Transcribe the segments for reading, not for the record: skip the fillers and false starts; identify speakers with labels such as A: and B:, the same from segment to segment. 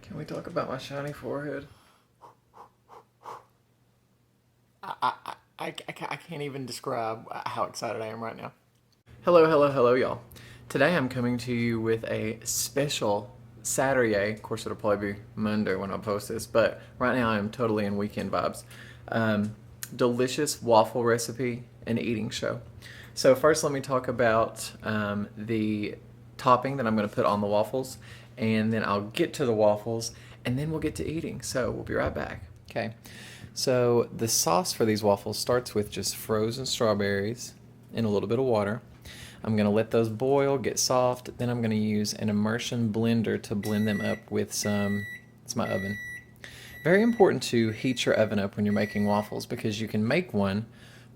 A: Can we talk about my shiny forehead?
B: I can't even describe how excited I am right now.
A: Hello, hello, hello, y'all. Today I'm coming to you with a special Saturday. Of course, it'll probably be Monday when I post this, but right now I am totally in weekend vibes. Delicious waffle recipe and eating show. So, first, let me talk about the topping that I'm going to put on the waffles, and then I'll get to the waffles, and then we'll get to eating. So, we'll be right back. Okay. So, the sauce for these waffles starts with just frozen strawberries and a little bit of water. I'm going to let those boil, get soft. Then I'm going to use an immersion blender to blend them up with it's my oven. Very important to heat your oven up when you're making waffles because you can make one,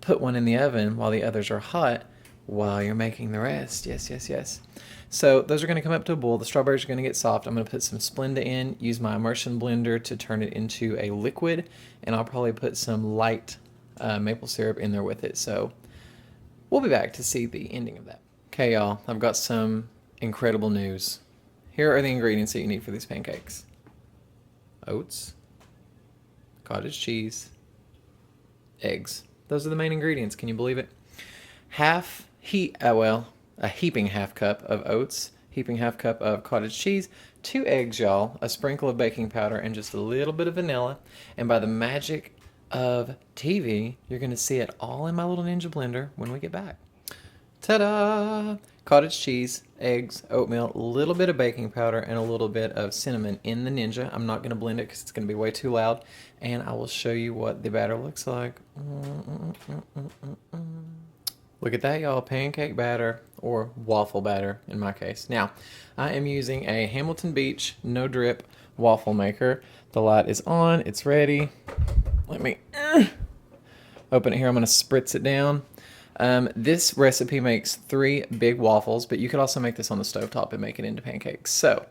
A: put one in the oven while the others are hot while you're making the rest. Yes, yes, yes. So those are going to come up to a boil. The strawberries are going to get soft. I'm going to put some Splenda in, use my immersion blender to turn it into a liquid, and I'll probably put some light maple syrup in there with it. So we'll be back to see the ending of that. Okay, y'all, I've got some incredible news. Here are the ingredients that you need for these pancakes: oats, cottage cheese, eggs. Those are the main ingredients. Can you believe it? A heaping half cup of oats, heaping half cup of cottage cheese, 2 eggs, y'all, a sprinkle of baking powder, and just a little bit of vanilla. And by the magic of TV, you're going to see it all in my little Ninja blender when we get back. Ta-da! Cottage cheese, eggs, oatmeal, a little bit of baking powder, and a little bit of cinnamon in the Ninja. I'm not going to blend it because it's going to be way too loud. And I will show you what the batter looks like. Look at that, y'all. Pancake batter, or waffle batter in my case. Now, I am using a Hamilton Beach no drip waffle maker. The light is on. It's ready. Let me open it here. I'm going to spritz it down. This recipe makes 3 big waffles, but you could also make this on the stovetop and make it into pancakes. So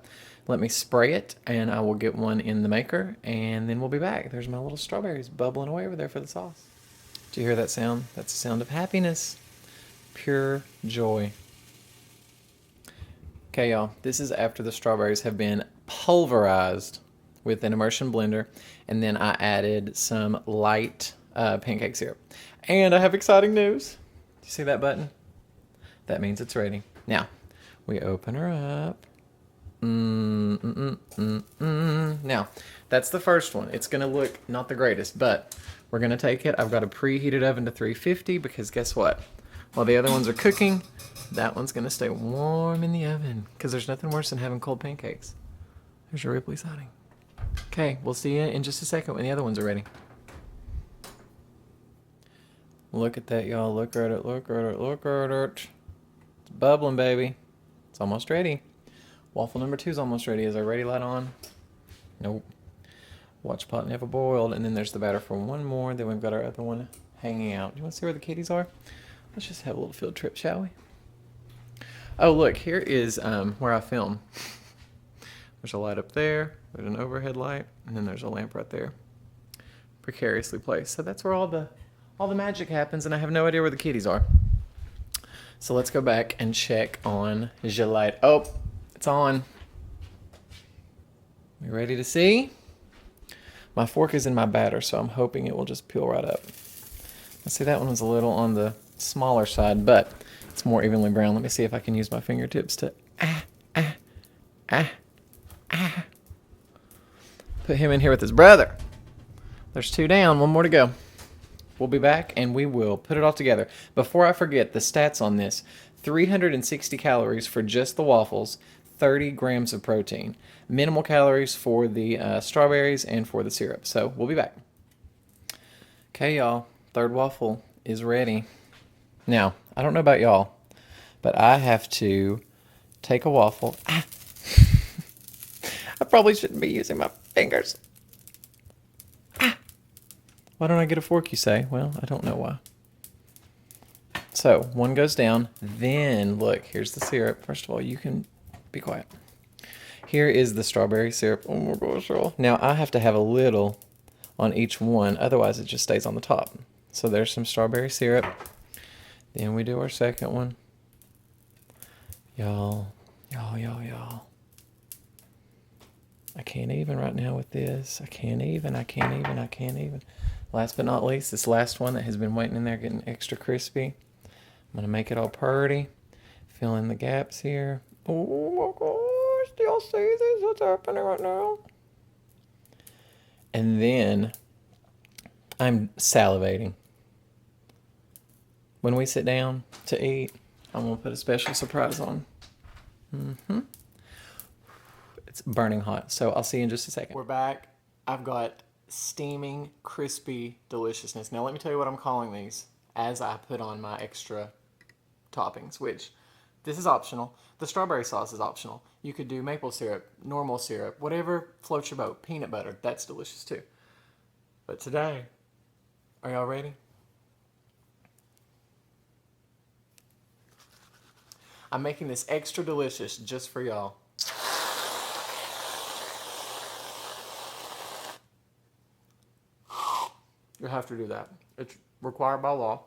A: let me spray it, and I will get one in the maker, and then we'll be back. There's my little strawberries bubbling away over there for the sauce. Do you hear that sound? That's the sound of happiness. Pure joy. Okay, y'all, this is after the strawberries have been pulverized with an immersion blender, and then I added some light pancake syrup. And I have exciting news. You see that button? That means it's ready. Now, we open her up. Now, that's the first one. It's going to look not the greatest, but we're going to take it. I've got a preheated oven to 350 because guess what? While the other ones are cooking, that one's going to stay warm in the oven because there's nothing worse than having cold pancakes. There's your Ripley siding. Okay, we'll see you in just a second when the other ones are ready. Look at that, y'all. Look at it, look at it, look at it. It's bubbling, baby. It's almost ready. Waffle number 2 is almost ready. Is our ready light on? Nope. Watch pot never boiled. And then there's the batter for one more. Then we've got our other one hanging out. Do you want to see where the kitties are? Let's just have a little field trip, shall we? Oh, look. Here is where I film. There's a light up there. There's an overhead light. And then there's a lamp right there. Precariously placed. So that's where all the magic happens, and I have no idea where the kitties are. So let's go back and check on the light. Oh, it's on. You ready to see? My fork is in my batter, so I'm hoping it will just peel right up. I see that one was a little on the smaller side, but it's more evenly brown. Let me see if I can use my fingertips to put him in here with his brother. There's 2 down, 1 more to go. We'll be back and we will put it all together. Before I forget, the stats on this: 360 calories for just the waffles, 30 grams of protein. Minimal calories for the strawberries and for the syrup. So we'll be back. Okay, y'all. 3rd waffle is ready. Now, I don't know about y'all, but I have to take a waffle. I probably shouldn't be using my fingers. Why don't I get a fork, you say? Well, I don't know why. So, one goes down. Then, look, here's the syrup. First of all, you can be quiet. Here is the strawberry syrup. Oh my gosh, y'all. Now, I have to have a little on each one. Otherwise, it just stays on the top. So, there's some strawberry syrup. Then we do our second one. Y'all. I can't even right now with this. I can't even. Last but not least, this last one that has been waiting in there getting extra crispy. I'm going to make it all purty. Fill in the gaps here. Oh my gosh, do y'all see this? What's happening right now? And then I'm salivating. When we sit down to eat, I'm going to put a special surprise on. It's burning hot, so I'll see you in just a second.
B: We're back. I've got steaming, crispy deliciousness. Now let me tell you what I'm calling these as I put on my extra toppings, which this is optional. The strawberry sauce is optional. You could do maple syrup, normal syrup, whatever floats your boat. Peanut butter, that's delicious too. But today, are y'all ready? I'm making this extra delicious just for y'all. You have to do that. It's required by law.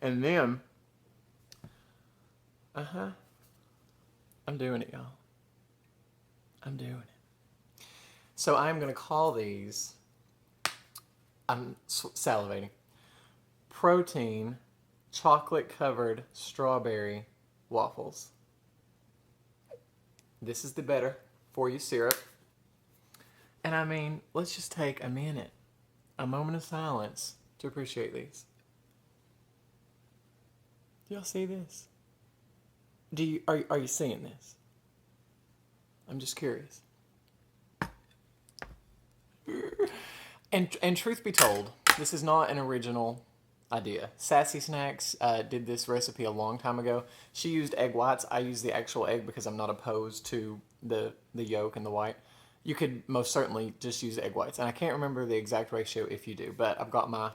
B: And then, I'm doing it, y'all. I'm doing it. So I'm going to call these, I'm salivating, protein chocolate covered strawberry waffles. This is the better for you syrup. And I mean, let's just take a minute, a moment of silence to appreciate these. Do y'all see this? Are you seeing this? I'm just curious. And truth be told, this is not an original idea. Sassesnacks did this recipe a long time ago. She used egg whites. I use the actual egg because I'm not opposed to the yolk and the white. You could most certainly just use egg whites. And I can't remember the exact ratio if you do, but I've got my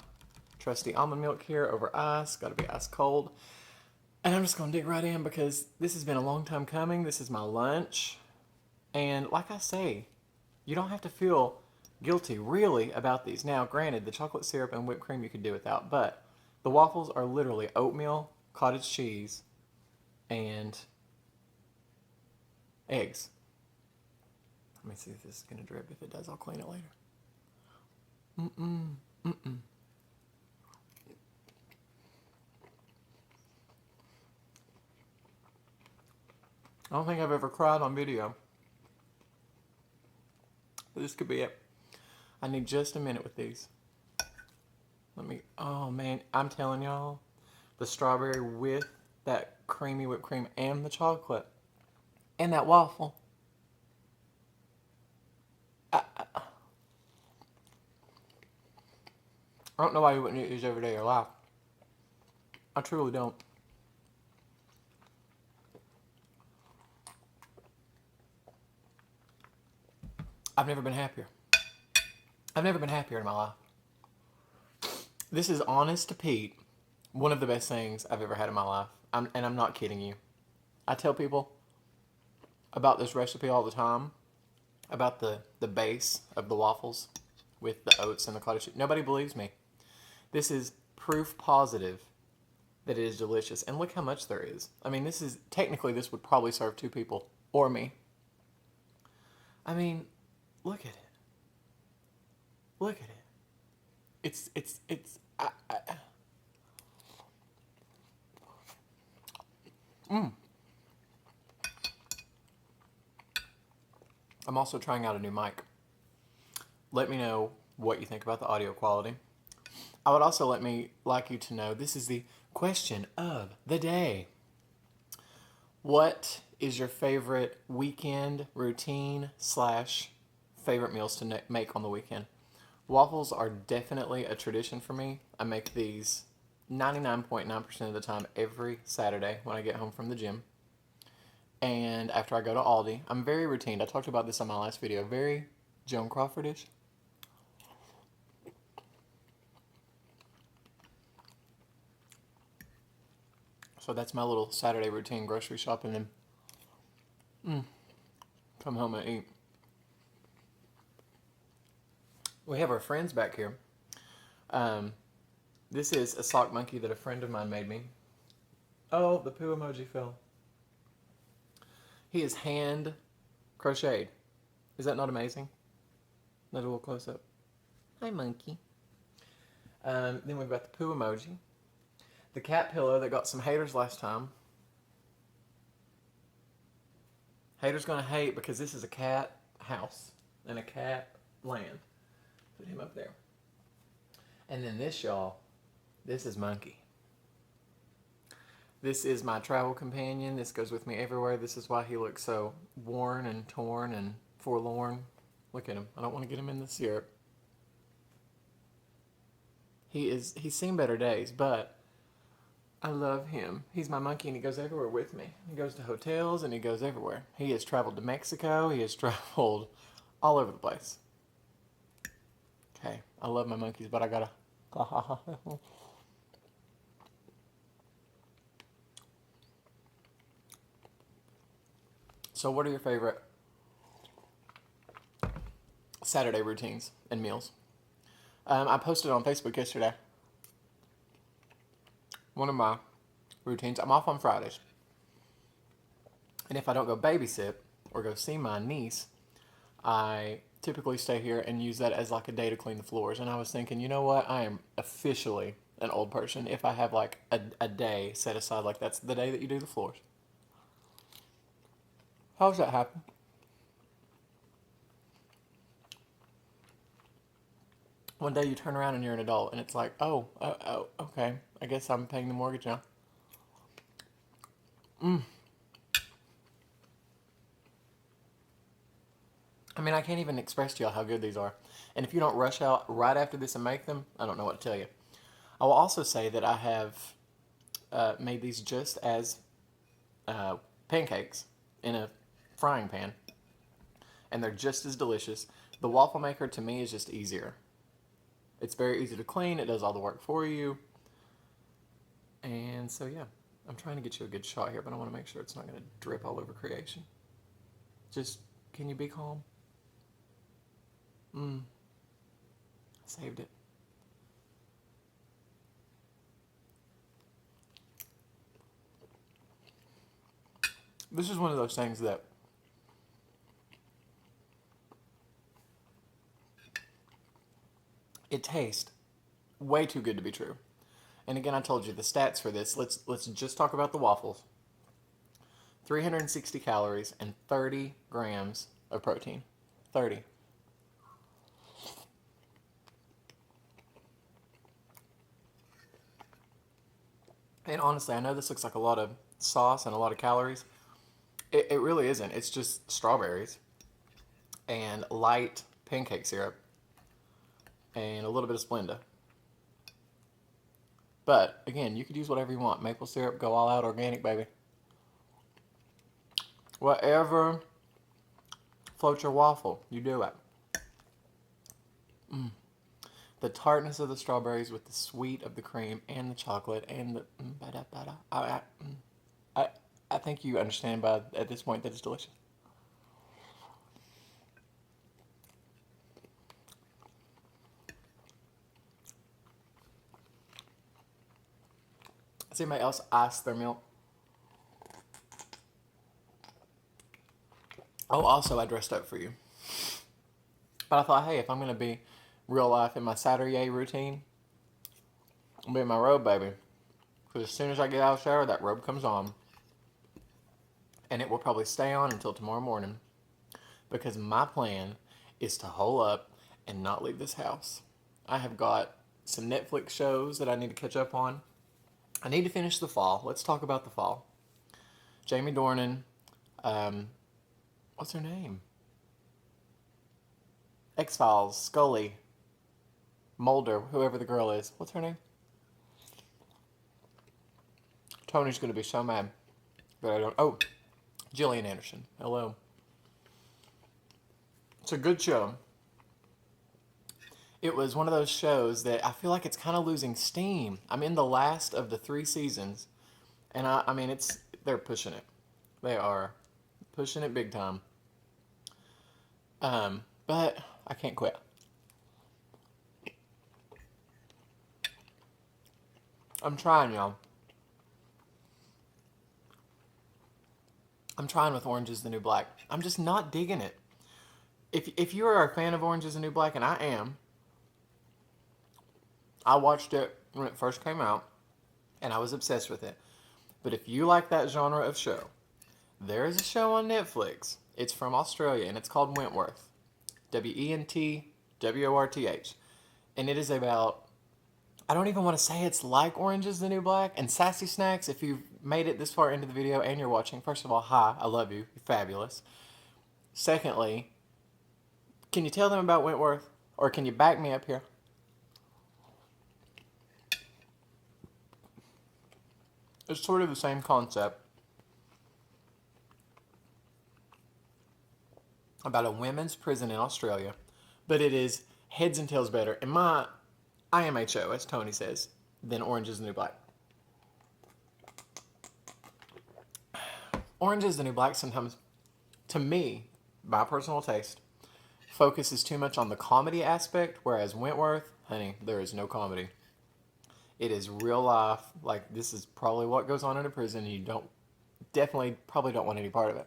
B: trusty almond milk here over ice. Got to be ice cold. And I'm just going to dig right in because this has been a long time coming. This is my lunch. And like I say, you don't have to feel guilty really about these. Now, granted, the chocolate syrup and whipped cream you could do without, but the waffles are literally oatmeal, cottage cheese, and eggs. Let me see if this is going to drip. If it does, I'll clean it later. I don't think I've ever cried on video. But this could be it. I need just a minute with these. Oh man, I'm telling y'all, the strawberry with that creamy whipped cream and the chocolate and that waffle. I don't know why you wouldn't eat these every day of your life. I truly don't. I've never been happier. I've never been happier in my life. This is, honest to Pete, one of the best things I've ever had in my life. And I'm not kidding you. I tell people about this recipe all the time, about the base of the waffles with the oats and the cottage cheese. Nobody believes me. This is proof positive that it is delicious. And look how much there is. I mean, this would probably serve 2 people or me. I mean, look at it. Look at it. I'm also trying out a new mic. Let me know what you think about the audio quality. I would also like you to know this is the question of the day. What is your favorite weekend routine / favorite meals to make on the weekend? Waffles are definitely a tradition for me. I make these 99.9% of the time every Saturday when I get home from the gym. And after I go to Aldi, I'm very routine. I talked about this on my last video. Very Joan Crawfordish. So that's my little Saturday routine, grocery shopping and come home and eat. We have our friends back here. This is a sock monkey that a friend of mine made me. Oh, the poo emoji fell. He is hand crocheted. Is that not amazing? Another little close up. Hi, monkey. Then we've got the poo emoji. The cat pillow that got some haters last time. Haters gonna hate because this is a cat house and a cat land. Put him up there. And then this, y'all, this is Monkey. This is my travel companion. This goes with me everywhere. This is why he looks so worn and torn and forlorn. Look at him. I don't want to get him in the syrup. He's seen better days, but I love him. He's my monkey and he goes everywhere with me. He goes to hotels and he goes everywhere. He has traveled to Mexico. He has traveled all over the place. Okay, I love my monkeys, but I gotta... So what are your favorite Saturday routines and meals? I posted on Facebook yesterday. One of my routines, I'm off on Fridays. And if I don't go babysit or go see my niece, I typically stay here and use that as like a day to clean the floors. And I was thinking, you know what? I am officially an old person if I have like a day set aside, like that's the day that you do the floors. How does that happen? One day you turn around and you're an adult and it's like, oh, okay. I guess I'm paying the mortgage now. I mean, I can't even express to y'all how good these are. And if you don't rush out right after this and make them, I don't know what to tell you. I will also say that I have made these just as pancakes in a frying pan. And they're just as delicious. The waffle maker to me is just easier. It's very easy to clean. It does all the work for you. And so, yeah. I'm trying to get you a good shot here, but I want to make sure it's not going to drip all over creation. Just, can you be calm? Saved it. This is one of those things that it tastes way too good to be true. And again, I told you the stats for this. Let's just talk about the waffles. 360 calories and 30 grams of protein. 30. And honestly, I know this looks like a lot of sauce and a lot of calories. It really isn't. It's just strawberries and light pancake syrup and a little bit of Splenda. But again, you could use whatever you want. Maple syrup, go all out, organic, baby. Whatever floats your waffle, you do it. The tartness of the strawberries with the sweet of the cream and the chocolate and the I think you understand by at this point that it's delicious. Has anybody else iced their milk? Oh, also I dressed up for you. But I thought, hey, if I'm going to be real life in my Saturday routine, I'll be in my robe, baby. Because as soon as I get out of the shower, that robe comes on. And it will probably stay on until tomorrow morning. Because my plan is to hole up and not leave this house. I have got some Netflix shows that I need to catch up on. I need to finish the fall. Let's talk about the fall. Jamie Dornan, what's her name? X-Files, Scully, Mulder, whoever the girl is. What's her name? Tony's going to be so mad that I don't... Oh, Gillian Anderson. Hello. It's a good show. It was one of those shows that I feel like it's kind of losing steam. I'm in the last of the 3 seasons, and I mean, they're pushing it. They are pushing it big time. But I can't quit. I'm trying, y'all. I'm trying with Orange is the New Black. I'm just not digging it. if you are a fan of Orange is the New Black, and I am, I watched it when it first came out, and I was obsessed with it. But if you like that genre of show, there is a show on Netflix. It's from Australia, and it's called Wentworth. Wentworth. And it is about, I don't even want to say it's like Orange is the New Black. And Sassesnacks, if you've made it this far into the video and you're watching, first of all, hi, I love you. You're fabulous. Secondly, can you tell them about Wentworth? Or can you back me up here? It's sort of the same concept about a women's prison in Australia, but it is heads and tails better, in my IMHO, as Tony says, than Orange is the New Black. Orange is the New Black sometimes, to me, my personal taste, focuses too much on the comedy aspect, whereas Wentworth, honey, there is no comedy. It is real life. Like, this is probably what goes on in a prison. You probably don't want any part of it.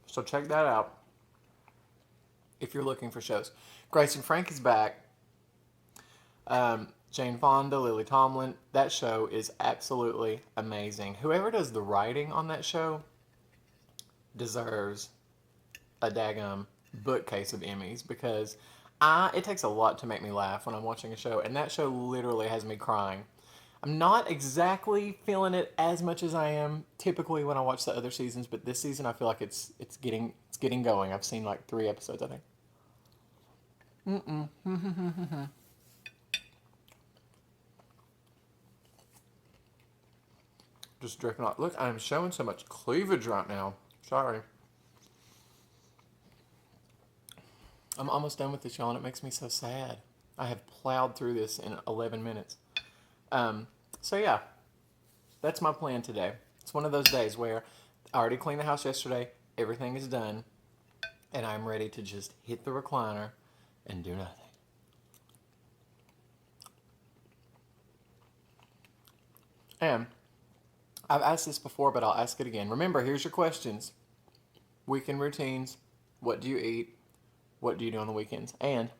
B: So check that out if you're looking for shows. Grace and Frank is back. Jane Fonda, Lily Tomlin. That show is absolutely amazing. Whoever does the writing on that show deserves a daggum bookcase of Emmys, because it takes a lot to make me laugh when I'm watching a show, and that show literally has me crying. I'm not exactly feeling it as much as I am typically when I watch the other seasons, but this season I feel like it's getting going. I've seen like 3 episodes, I think. Just drinking on. Look, I'm showing so much cleavage right now. Sorry. I'm almost done with this, y'all, and it makes me so sad. I have plowed through this in 11 minutes. So yeah, that's my plan today. It's one of those days where I already cleaned the house yesterday, everything is done, and I'm ready to just hit the recliner and do nothing. And I've asked this before, but I'll ask it again. Remember, here's your questions. Weekend routines. What do you eat? What do you do on the weekends? And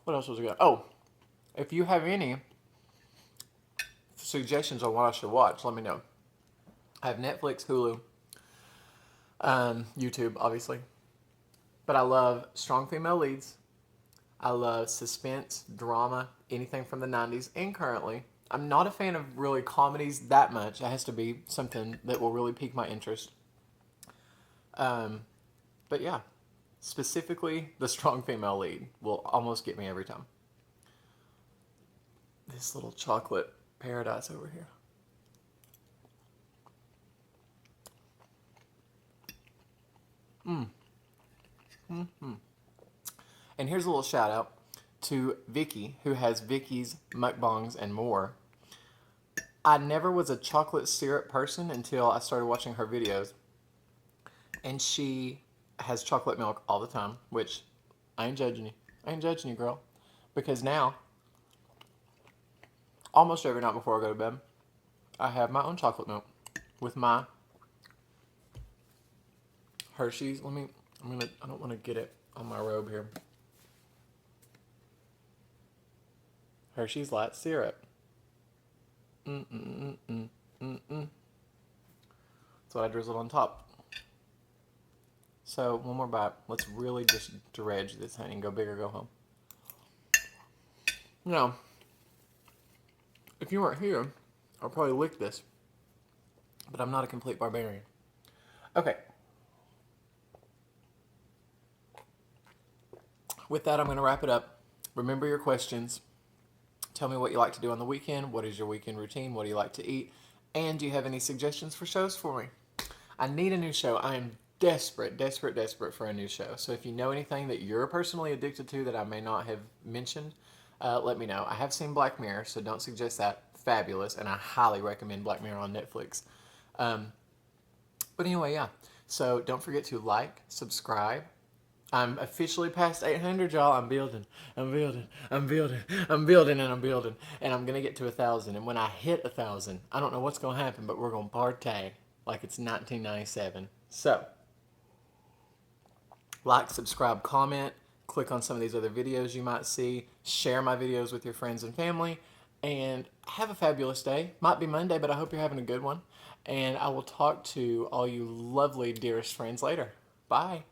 B: what else was I got? Oh, if you have any suggestions on what I should watch, let me know. I have Netflix, Hulu, YouTube, obviously. But I love strong female leads. I love suspense, drama, anything from the 90s and currently. I'm not a fan of really comedies that much. It has to be something that will really pique my interest. But yeah, specifically the strong female lead will almost get me every time. This little chocolate paradise over here. And here's a little shout out to Vicky, who has Vicky's Mukbangs and More. I never was a chocolate syrup person until I started watching her videos. And she has chocolate milk all the time, which I ain't judging you. I ain't judging you, girl. Because now, almost every night before I go to bed, I have my own chocolate milk with my Hershey's. I don't want to get it on my robe here. Hershey's Light Syrup. That's what I drizzled on top. So, one more bite. Let's really just dredge this, honey, and go big or go home. Now, if you weren't here, I'll probably lick this. But I'm not a complete barbarian. Okay. With that, I'm going to wrap it up. Remember your questions. Tell me what you like to do on the weekend. What is your weekend routine? What do you like to eat? And do you have any suggestions for shows for me? I need a new show. I am desperate for a new show. So if you know anything that you're personally addicted to that I may not have mentioned, let me know. I have seen Black Mirror, so don't suggest that. Fabulous, and I highly recommend Black Mirror on Netflix. But anyway, yeah. So don't forget to like, subscribe, I'm officially past 800, y'all. I'm building, I'm building, I'm building, I'm building, and I'm building. And I'm going to get to 1,000. And when I hit 1,000, I don't know what's going to happen, but we're going to partay like it's 1997. So, like, subscribe, comment, click on some of these other videos you might see, share my videos with your friends and family, and have a fabulous day. Might be Monday, but I hope you're having a good one. And I will talk to all you lovely, dearest friends later. Bye.